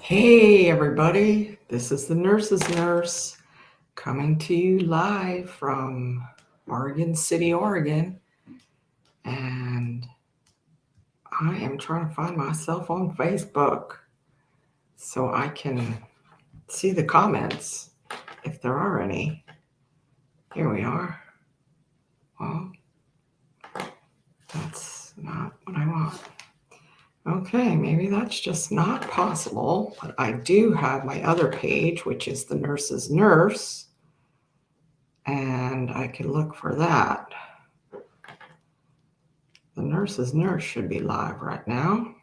Hey everybody, this is the Nurse's Nurse coming to you live from Oregon City, Oregon. And I am trying to find myself on Facebook so I can see the comments if there are any. Here we are. Well, that's not what I want. Okay, maybe that's just not possible, but I do have my other page, which is the Nurse's Nurse, and I can look for that. The Nurse's Nurse should be live right now.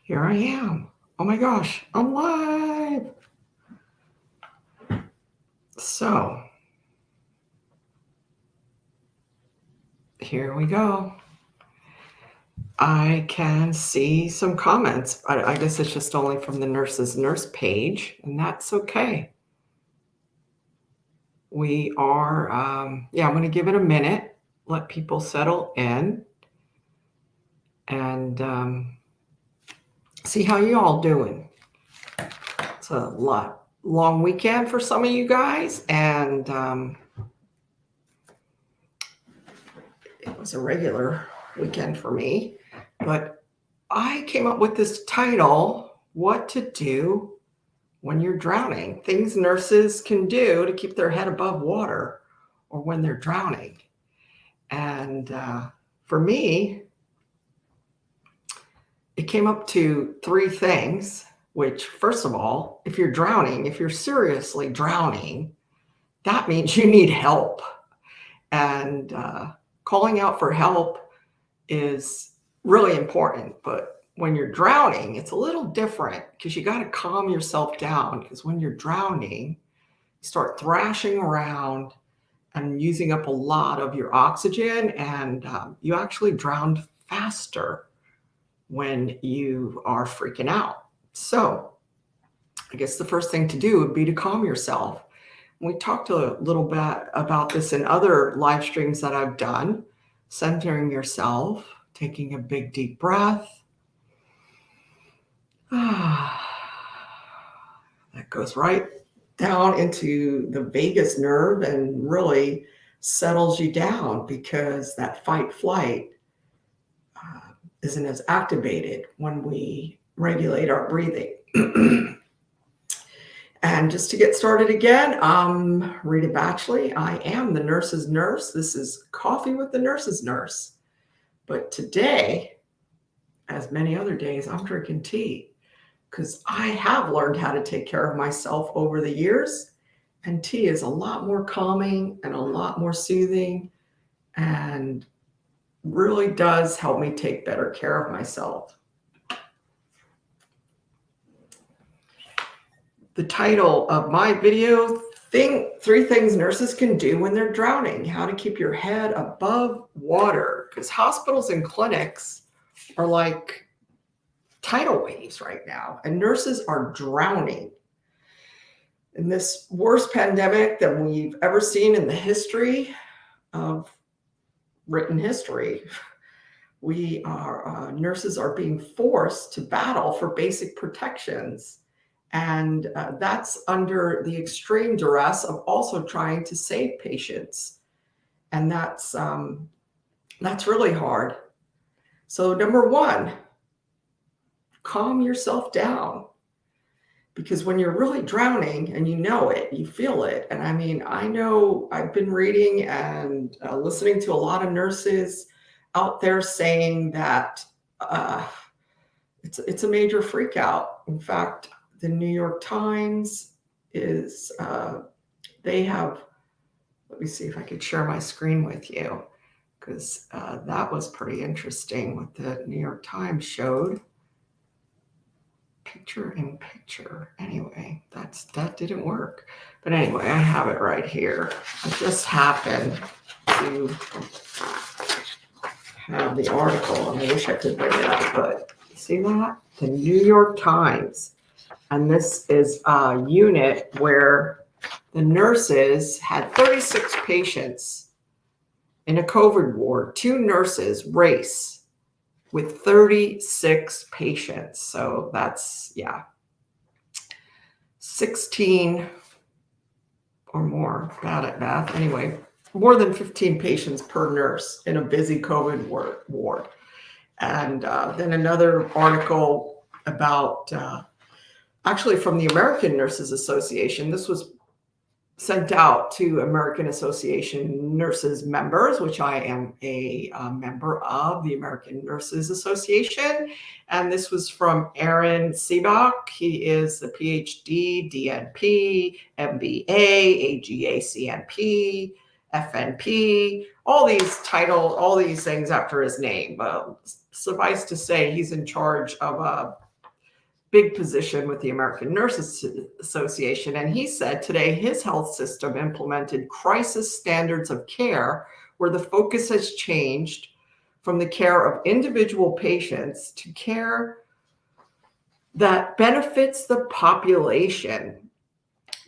Here I am. Oh my gosh, I'm live. So, here we go. I can see some comments. I guess it's just only from the Nurse's Nurse page, and that's okay. We are, I'm going to give it a minute, let people settle in, and see how you all doing. It's a long weekend for some of you guys, and it was a regular weekend for me. But I came up with this title, What to Do When You're Drowning. Things nurses can do to keep their head above water or when they're drowning. And for me, it came up to 3 things, which, first of all, if you're drowning, if you're seriously drowning, that means you need help. And calling out for help is really important. But when you're drowning, it's a little different because you got to calm yourself down, because when you're drowning, you start thrashing around and using up a lot of your oxygen, and you actually drown faster when you are freaking out. So I guess the first thing to do would be to calm yourself. We talked a little bit about this in other live streams that I've done. Centering yourself, taking a big deep breath. That goes right down into the vagus nerve and really settles you down, because that fight flight isn't as activated when we regulate our breathing. And just to get started again, I'm Rita Batchley. I am the Nurse's Nurse. This is Coffee with the Nurse's Nurse. But today, as many other days, I'm drinking tea, because I have learned how to take care of myself over the years. And tea is a lot more calming and a lot more soothing, and really does help me take better care of myself. The title of my video, 3 things nurses can do when they're drowning, how to keep your head above water, because hospitals and clinics are like tidal waves right now, and nurses are drowning. In this worst pandemic than we've ever seen in the history of written history, nurses are being forced to battle for basic protections. And that's under the extreme duress of also trying to save patients. And that's really hard. So number 1, calm yourself down. Because when you're really drowning and you know it, you feel it. And I mean, I know I've been reading and listening to a lot of nurses out there saying that it's a major freak out. In fact, the New York Times is, they have, let me see if I could share my screen with you, because that was pretty interesting what the New York Times showed. Picture in picture. Anyway, that didn't work. But anyway, I have it right here. I just happened to have the article, and I wish I could bring it up, but you see that? The New York Times. And this is a unit where the nurses had 36 patients in a COVID ward, 2 nurses race with 36 patients. So that's, 16 or more, bad at math. Anyway, more than 15 patients per nurse in a busy COVID ward. And then another article about, actually from the American Nurses Association. This was sent out to American Association Nurses members, which I am a member of the American Nurses Association. And this was from Aaron Seebach. He is a PhD, DNP, MBA, AGA, CNP, FNP, all these things after his name. But suffice to say, he's in charge of a big position with the American Nurses Association. And he said today his health system implemented crisis standards of care where the focus has changed from the care of individual patients to care that benefits the population.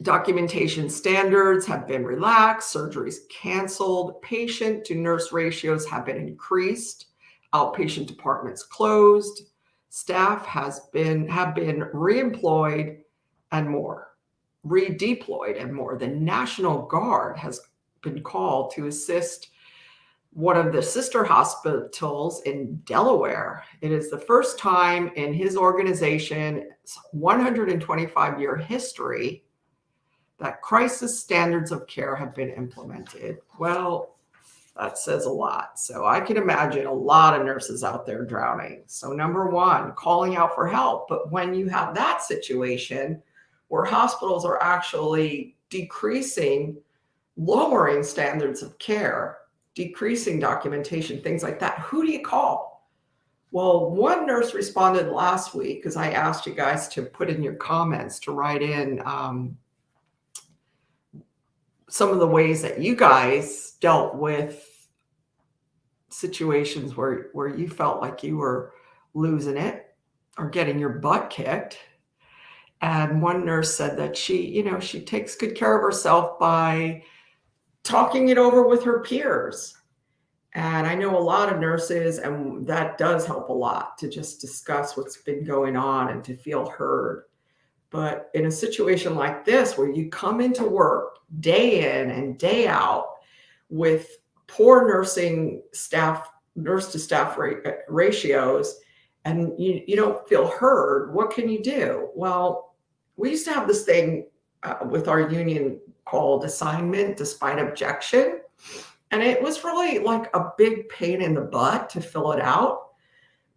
Documentation standards have been relaxed, surgeries canceled, patient to nurse ratios have been increased, outpatient departments closed, staff have been reemployed and more, redeployed and more. The National Guard has been called to assist one of the sister hospitals in Delaware. It is the first time in his organization's 125-year history that crisis standards of care have been implemented. Well, that says a lot. So I can imagine a lot of nurses out there drowning. So number one, calling out for help. But when you have that situation where hospitals are actually lowering standards of care, decreasing documentation, things like that, who do you call? Well, one nurse responded last week because I asked you guys to put in your comments to write in some of the ways that you guys dealt with situations where you felt like you were losing it or getting your butt kicked. And one nurse said that she takes good care of herself by talking it over with her peers. And I know a lot of nurses, and that does help a lot to just discuss what's been going on and to feel heard. But in a situation like this, where you come into work day in and day out with poor nurse to staff ratios, and you don't feel heard, what can you do? Well, we used to have this thing with our union called assignment despite objection. And it was really like a big pain in the butt to fill it out.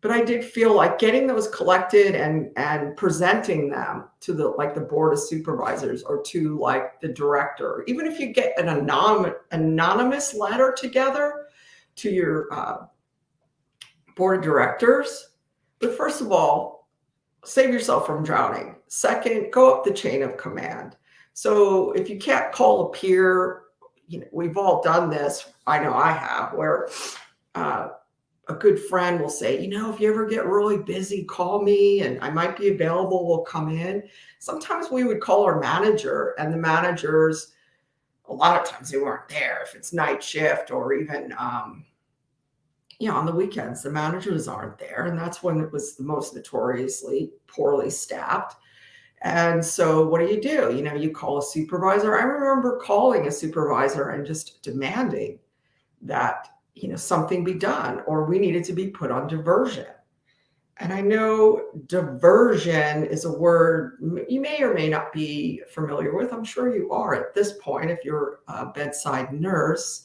But I did feel like getting those collected and presenting them to the board of supervisors or to like the director, even if you get an anonymous letter together to your board of directors. But first of all, save yourself from drowning. Second, go up the chain of command. So if you can't call a peer, we've all done this. I know I have, where a good friend will say, if you ever get really busy, call me and I might be available. We'll come in. Sometimes we would call our manager, and the managers, a lot of times they weren't there. If it's night shift or even, on the weekends, the managers aren't there. And that's when it was the most notoriously poorly staffed. And so what do? You call a supervisor. I remember calling a supervisor and just demanding that something be done, or we needed to be put on diversion. And I know diversion is a word you may or may not be familiar with. I'm sure you are at this point. If you're a bedside nurse,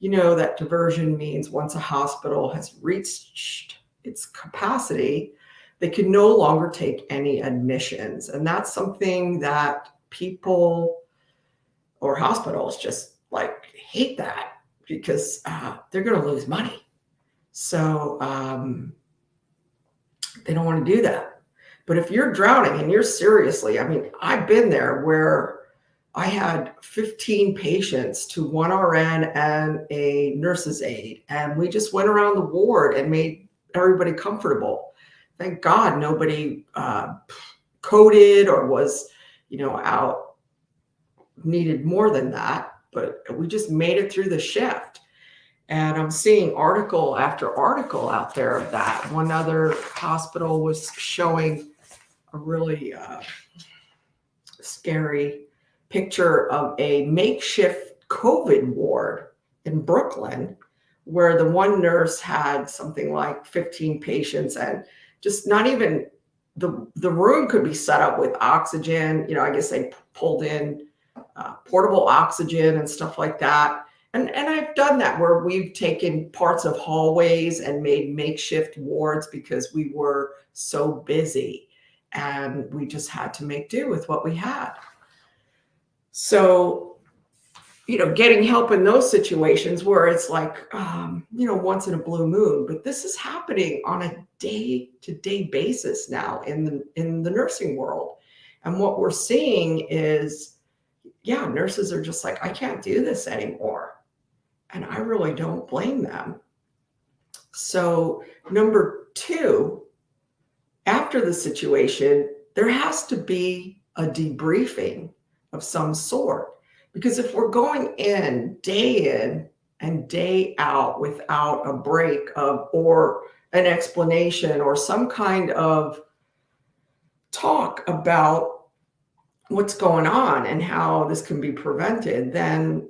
you know that diversion means once a hospital has reached its capacity, they can no longer take any admissions. And that's something that people or hospitals just hate that, because they're going to lose money. So they don't want to do that. But if you're drowning and you're seriously, I've been there where I had 15 patients to one RN and a nurse's aide, and we just went around the ward and made everybody comfortable. Thank God nobody coded or was, out, needed more than that. But we just made it through the shift. And I'm seeing article after article out there of that. One other hospital was showing a really scary picture of a makeshift COVID ward in Brooklyn, where the one nurse had something like 15 patients, and just not even the room could be set up with oxygen. I guess they pulled in portable oxygen and stuff like that. And I've done that where we've taken parts of hallways and made makeshift wards because we were so busy and we just had to make do with what we had. So, getting help in those situations where it's like, once in a blue moon, but this is happening on a day-to-day basis now in the nursing world. And what we're seeing is, nurses are just like, I can't do this anymore. And I really don't blame them. So, number two, after the situation, there has to be a debriefing of some sort. Because if we're going in and day out without a break or an explanation or some kind of talk about what's going on and how this can be prevented, then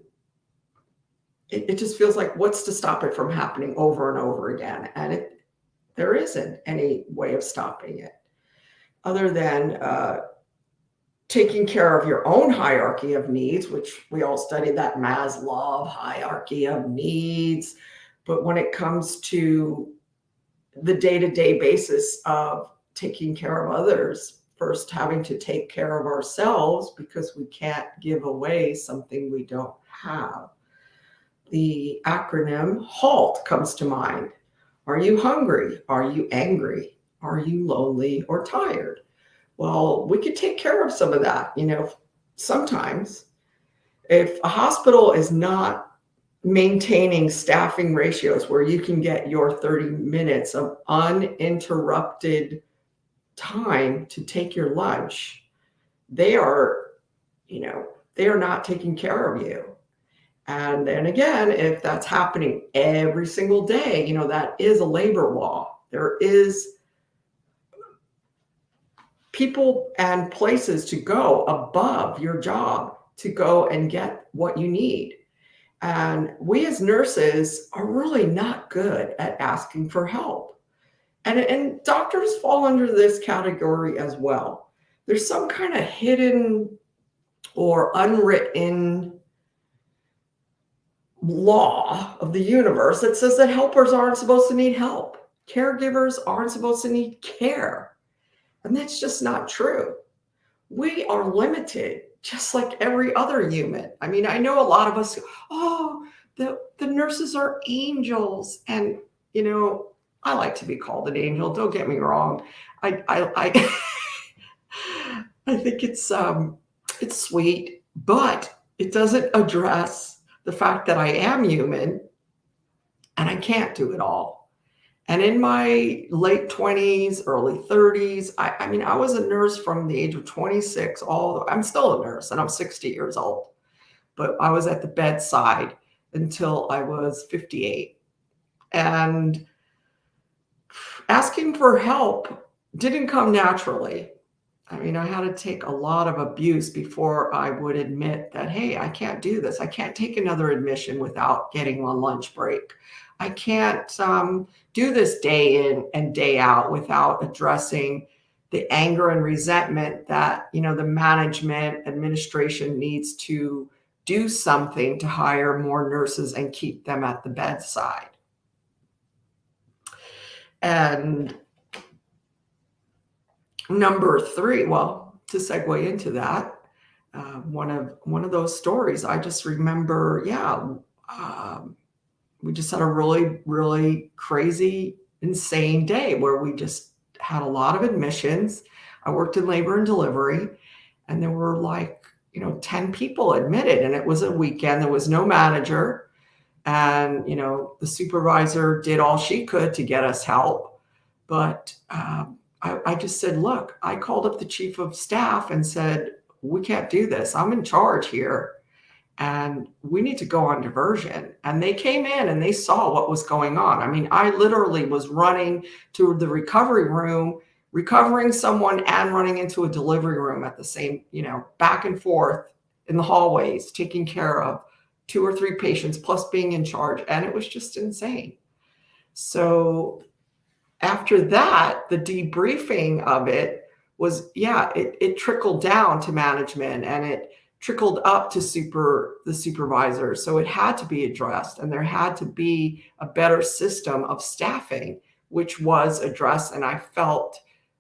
it just feels like what's to stop it from happening over and over again. And there isn't any way of stopping it other than taking care of your own hierarchy of needs, which we all studied that Maslow hierarchy of needs. But when it comes to the day-to-day basis of taking care of others, first having to take care of ourselves because we can't give away something we don't have. The acronym HALT comes to mind. Are you hungry? Are you angry? Are you lonely or tired? Well, we could take care of some of that. Sometimes if a hospital is not maintaining staffing ratios where you can get your 30 minutes of uninterrupted time to take your lunch, they are not taking care of you. And then again, if that's happening every single day, that is a labor law. There is people and places to go above your job to go and get what you need. And we as nurses are really not good at asking for help. And doctors fall under this category as well. There's some kind of hidden or unwritten law of the universe that says that helpers aren't supposed to need help. Caregivers aren't supposed to need care. And that's just not true. We are limited, just like every other human. I mean, I know a lot of us, the nurses are angels. And, I like to be called an angel. Don't get me wrong. I think it's sweet, but it doesn't address the fact that I am human and I can't do it all. And in my late 20s, early 30s, I was a nurse from the age of 26 I'm still a nurse and I'm 60 years old, but I was at the bedside until I was 58. And asking for help didn't come naturally. I had to take a lot of abuse before I would admit that, hey, I can't do this. I can't take another admission without getting on lunch break. I can't do this day in and day out without addressing the anger and resentment that, the management administration needs to do something to hire more nurses and keep them at the bedside. And number three, well, to segue into that, one of those stories, I just remember, we just had a really, really crazy, insane day where we just had a lot of admissions. I worked in labor and delivery, and there were 10 people admitted, and it was a weekend. There was no manager. And, the supervisor did all she could to get us help. But I just said, look, I called up the chief of staff and said, we can't do this. I'm in charge here. and we need to go on diversion. And they came in and they saw what was going on. I mean, I literally was running to the recovery room, recovering someone and running into a delivery room at the same, back and forth in the hallways, taking care of 2 or 3 patients plus being in charge. And it was just insane. So after that, the debriefing of it was, it trickled down to management and it trickled up to the supervisors. So it had to be addressed, and there had to be a better system of staffing, which was addressed, and I felt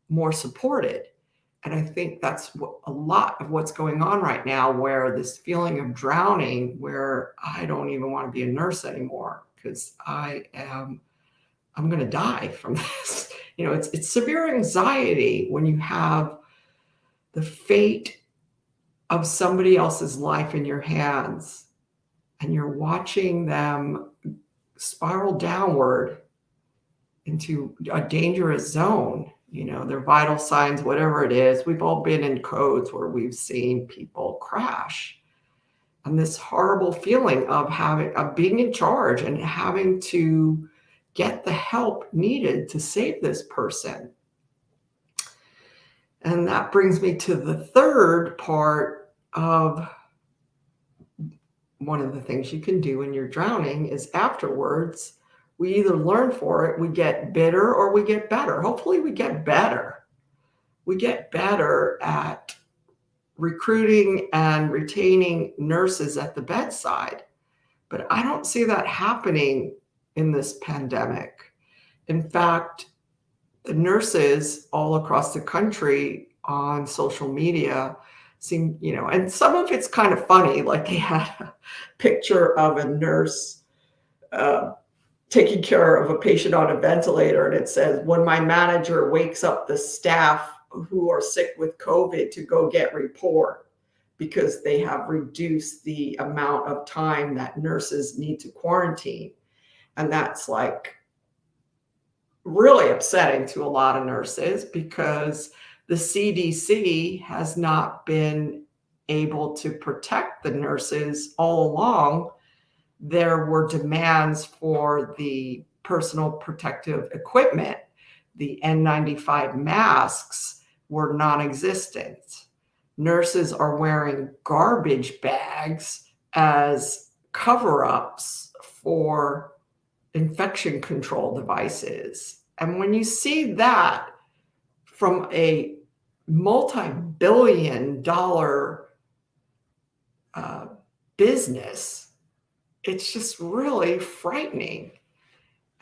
more supported. And I think that's a lot of what's going on right now, where this feeling of drowning, where I don't even want to be a nurse anymore because I'm going to die from this. It's severe anxiety when you have the fate of somebody else's life in your hands and you're watching them spiral downward into a dangerous zone, their vital signs, whatever it is. We've all been in codes where we've seen people crash. And this horrible feeling of being in charge and having to get the help needed to save this person. And that brings me to the third part of one of the things you can do when you're drowning is afterwards, we either learn for it, we get bitter, or we get better. Hopefully we get better. We get better at recruiting and retaining nurses at the bedside. But I don't see that happening in this pandemic. In fact, the nurses all across the country on social media seem, and some of it's kind of funny, like they had a picture of a nurse taking care of a patient on a ventilator, and it says, when my manager wakes up the staff who are sick with COVID to go get report, because they have reduced the amount of time that nurses need to quarantine. And that's like really upsetting to a lot of nurses, because the CDC has not been able to protect the nurses all along. There were demands for the personal protective equipment. The N95 masks were non-existent. Nurses are wearing garbage bags as cover-ups for infection control devices. And when you see that from a multi-billion-dollar business, it's just really frightening.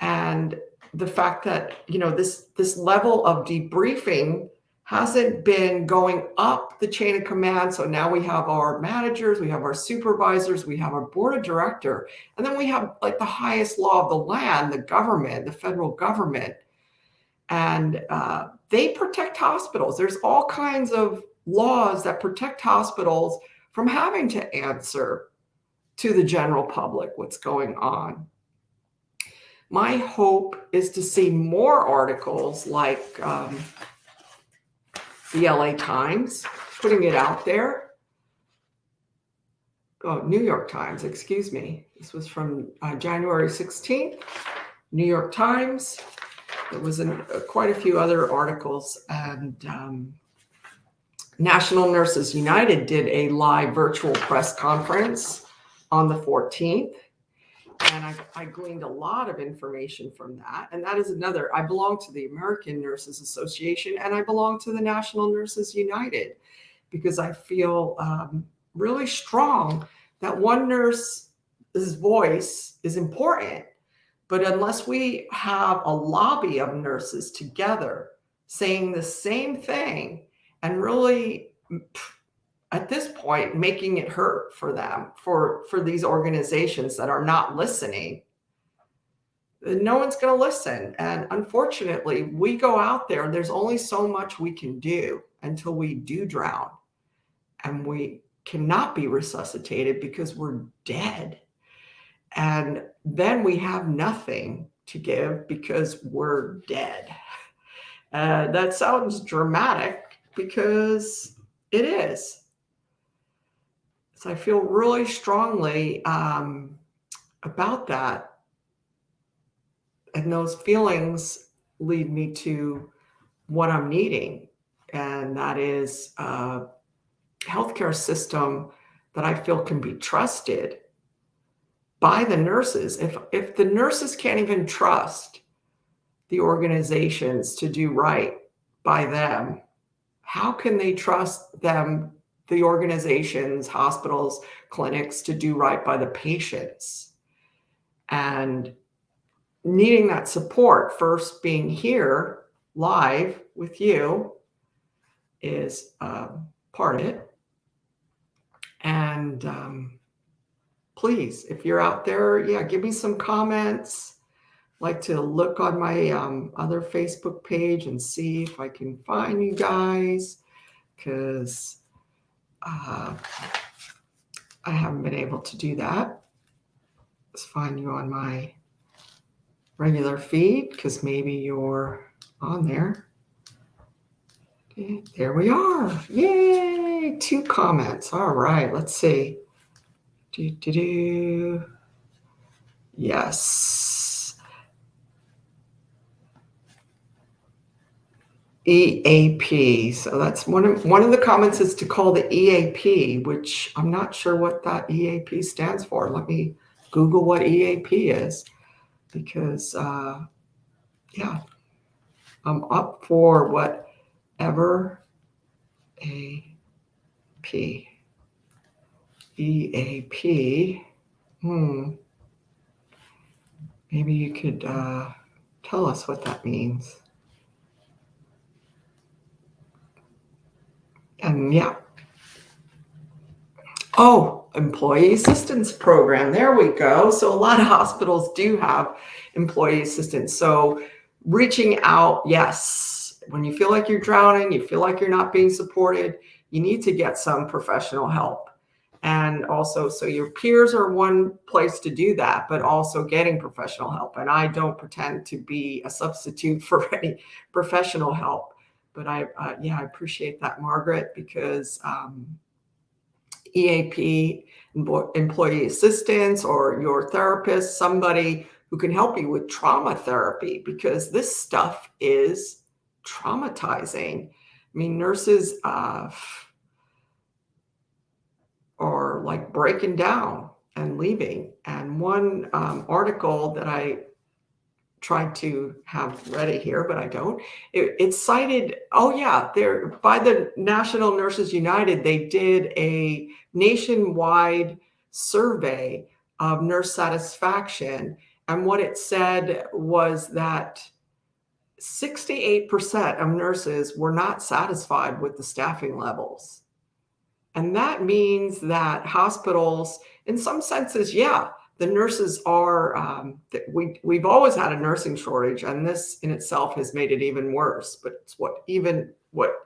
And the fact that, this level of debriefing hasn't been going up the chain of command. So now we have our managers, we have our supervisors, we have our board of director, and then we have like the highest law of the land, the government, the federal government. And they protect hospitals. There's all kinds of laws that protect hospitals from having to answer to the general public what's going on. My hope is to see more articles like the LA Times putting it out there. Oh, New York Times, excuse me. This was from January 16th, New York Times. There was quite a few other articles, and National Nurses United did a live virtual press conference on the 14th. And I gleaned a lot of information from that. And that is another, I belong to the American Nurses Association, and I belong to the National Nurses United, because I feel really strong that one nurse's voice is important. But unless we have a lobby of nurses together saying the same thing and really, at this point, making it hurt for them, for these organizations that are not listening, no one's going to listen. And unfortunately, we go out there and there's only so much we can do until we do drown. And we cannot be resuscitated because we're dead. And then we have nothing to give because we're dead. That sounds dramatic because it is. So I feel really strongly about that. And those feelings lead me to what I'm needing. And that is a healthcare system that I feel can be trusted by the nurses. If the nurses can't even trust the organizations to do right by them, how can they trust them, the organizations, hospitals, clinics, to do right by the patients? And needing that support, first being here live with you is part of it. And please, if you're out there, yeah, give me some comments. Like to look on my other Facebook page and see if I can find you guys, because I haven't been able to do that. Let's find you on my regular feed, because maybe you're on there. Okay, there we are. Yay! 2 comments. All right, let's see. Yes. EAP. So that's one of the comments is to call the EAP, which I'm not sure what that EAP stands for. Let me Google what EAP is, because yeah, I'm up for whatever AP. EAP. Maybe you could tell us what that means. And yeah. Oh, employee assistance program. There we go. So a lot of hospitals do have employee assistance. So reaching out, yes. When you feel like you're drowning, you feel like you're not being supported, you need to get some professional help. And also, so your peers are one place to do that, but also getting professional help. And I don't pretend to be a substitute for any professional help. But I appreciate that, Margaret, because EAP, employee assistance, or your therapist, somebody who can help you with trauma therapy, because this stuff is traumatizing. I mean, nurses are like breaking down and leaving. And one article that I tried to have ready here, but I don't. It cited, there by the National Nurses United, they did a nationwide survey of nurse satisfaction. And what it said was that 68% of nurses were not satisfied with the staffing levels. And that means that hospitals, in some senses, the nurses are, we've always had a nursing shortage, and this in itself has made it even worse. But it's what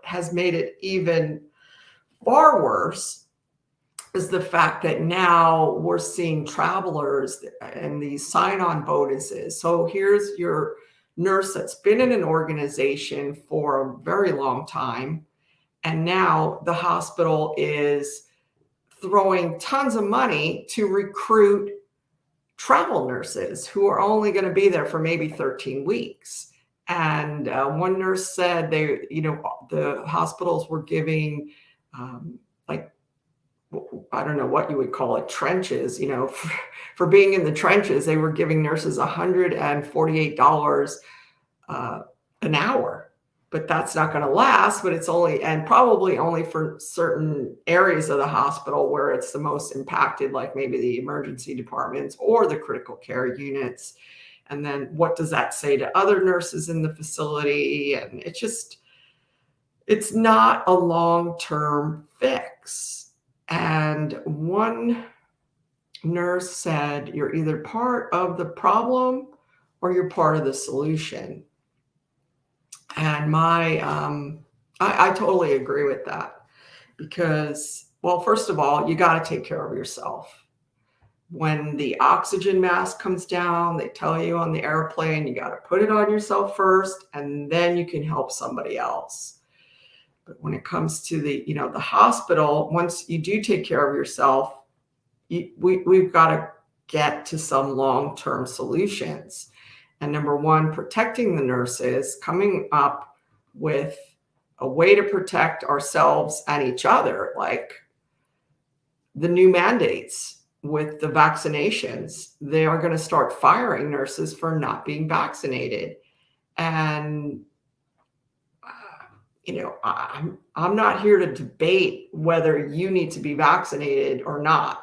has made it even far worse is the fact that now we're seeing travelers and these sign-on bonuses. So here's your nurse that's been in an organization for a very long time, and now the hospital is throwing tons of money to recruit travel nurses who are only going to be there for maybe 13 weeks. And one nurse said the hospitals were giving I don't know what you would call it, trenches, for being in the trenches, they were giving nurses $148 an hour. But that's not going to last, but it's probably only for certain areas of the hospital where it's the most impacted, like maybe the emergency departments or the critical care units. And then what does that say to other nurses in the facility? And it's not a long-term fix. And one nurse said, you're either part of the problem or you're part of the solution. And I totally agree with that, because, well, first of all, you got to take care of yourself. When the oxygen mask comes down, they tell you on the airplane, you got to put it on yourself first, and then you can help somebody else. But when it comes to the hospital, once you do take care of yourself, we've got to get to some long-term solutions. And number one, protecting the nurses, coming up with a way to protect ourselves and each other, like the new mandates with the vaccinations. They are going to start firing nurses for not being vaccinated. And I'm not here to debate whether you need to be vaccinated or not.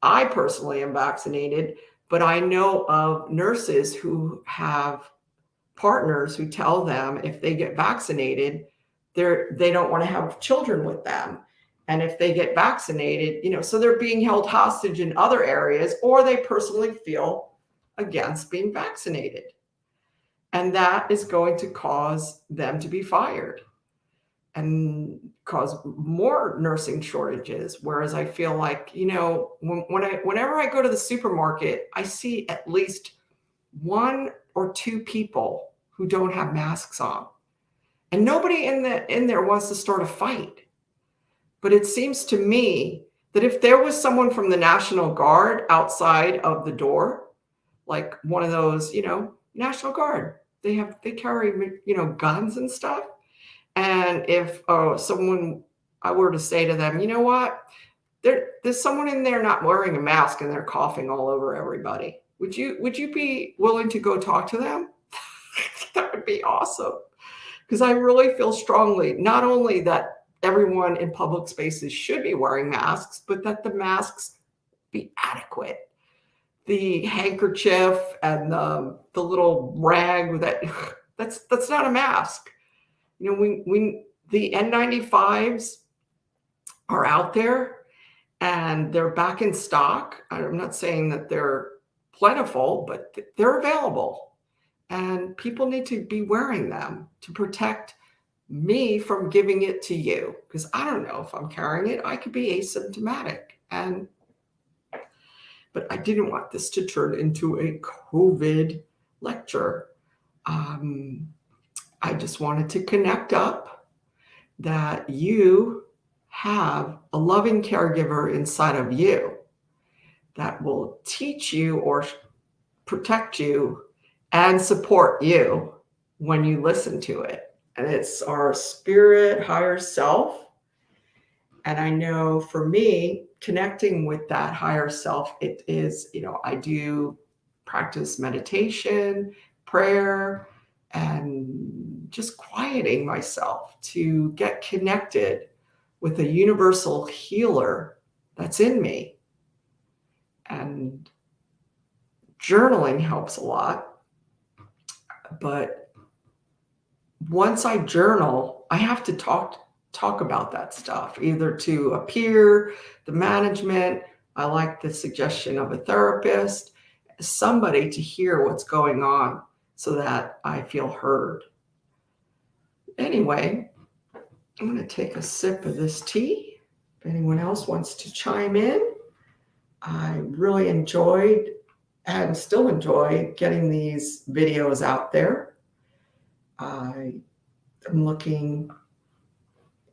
I personally am vaccinated, but I know of nurses who have partners who tell them if they get vaccinated, they don't want to have children with them. And if they get vaccinated, so they're being held hostage in other areas, or they personally feel against being vaccinated. And that is going to cause them to be fired and cause more nursing shortages. Whereas I feel like, whenever I go to the supermarket, I see at least one or two people who don't have masks on. And nobody in there wants to start a fight. But it seems to me that if there was someone from the National Guard outside of the door, like one of those, National Guard, they carry, guns and stuff. And if I were to say to them, you know what, there's someone in there not wearing a mask and they're coughing all over everybody. Would you be willing to go talk to them? That would be awesome. Because I really feel strongly, not only that everyone in public spaces should be wearing masks, but that the masks be adequate. The handkerchief and the little rag that's not a mask. The N95s are out there and they're back in stock. I'm not saying that they're plentiful, but they're available. And people need to be wearing them to protect me from giving it to you. Because I don't know if I'm carrying it. I could be asymptomatic. But I didn't want this to turn into a COVID lecture. I just wanted to connect up that you have a loving caregiver inside of you that will teach you or protect you and support you when you listen to it. And it's our spirit, higher self. And I know for me, connecting with that higher self, it is, I do practice meditation, prayer, and just quieting myself to get connected with a universal healer that's in me. And journaling helps a lot. But once I journal, I have to talk about that stuff, either to a peer, the management. I like the suggestion of a therapist, somebody to hear what's going on so that I feel heard. Anyway, I'm going to take a sip of this tea. If anyone else wants to chime in, I really enjoyed and still enjoy getting these videos out there. I am looking,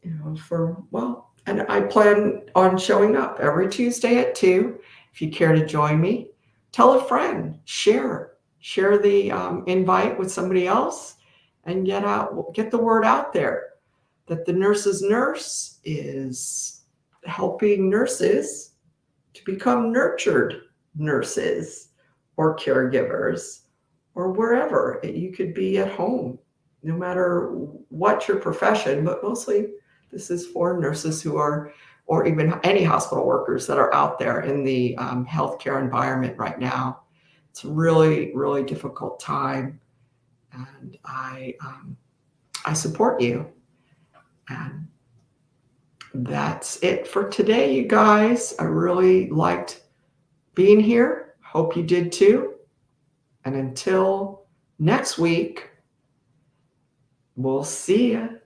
and I plan on showing up every Tuesday at 2. If you care to join me, tell a friend, share the invite with somebody else, and get the word out there that the Nurse's Nurse is helping nurses to become nurtured nurses or caregivers or wherever. You could be at home, no matter what your profession, but mostly this is for nurses who are, or even any hospital workers that are out there in the healthcare environment right now. It's a really, really difficult time. And I support you. And that's it for today, you guys. I really liked being here. Hope you did too. And until next week, we'll see you.